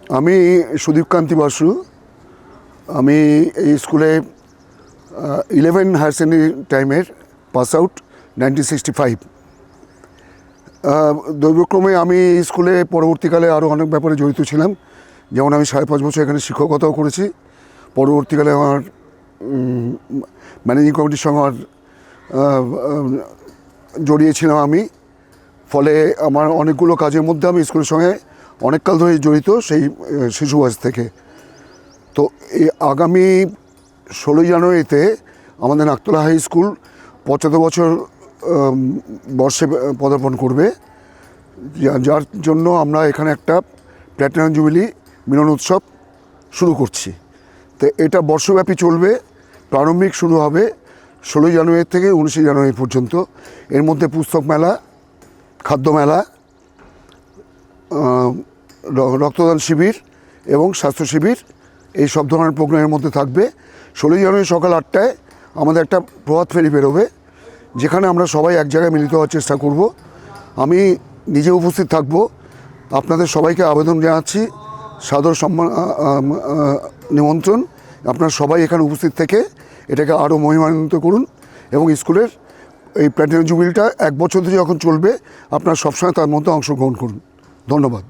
আমি সুদীপ কান্তি বাসু। আমি এই স্কুলে 11 হায়ার সেকেন্ডারি টাইমের পাস আউট 1965। দৈবক্রমে আমি স্কুলে পরবর্তীকালে আরও অনেক ব্যাপারে জড়িত ছিলাম। যেমন আমি 5.5 বছর এখানে শিক্ষকতাও করেছি। পরবর্তীকালে আমার ম্যানেজিং কমিটির সঙ্গে জড়িয়েছিলাম আমি। ফলে আমার অনেকগুলো কাজের মধ্যে আমি স্কুলের সঙ্গে অনেককাল ধরে জড়িত, সেই শিশু বয়স থেকে। তো এই আগামী 16ই জানুয়ারিতে আমাদের নাকতলা হাই স্কুল 75 বছর বর্ষে পদার্পণ করবে, যার জন্য আমরা এখানে একটা প্ল্যাটিনাম জুবিলি মিলন উৎসব শুরু করছি। তো এটা বর্ষব্যাপী চলবে। প্রারম্ভিক শুরু হবে 16ই জানুয়ারি থেকে 19শে জানুয়ারি পর্যন্ত। এর মধ্যে পুস্তক মেলা, খাদ্য মেলা, রক্তদান শিবির এবং স্বাস্থ্য শিবির, এই সব ধরনের প্রোগ্রামের মধ্যে থাকবে। 16ই জানুয়ারি সকাল 8টায় আমাদের একটা প্রভাত ফেরি বেরোবে, যেখানে আমরা সবাই এক জায়গায় মিলিত হওয়ার চেষ্টা করব। আমি নিজে উপস্থিত থাকব। আপনাদের সবাইকে আবেদন জানাচ্ছি, সাদর নিমন্ত্রণ। আপনারা সবাই এখানে উপস্থিত থেকে এটাকে আরও মহিমান্বিত করুন এবং স্কুলের এই প্ল্যাটিনাম জুবিলিটা 1 বছর ধরে যখন চলবে, আপনারা সবসময় তার মধ্যে অংশগ্রহণ করুন। ধন্যবাদ।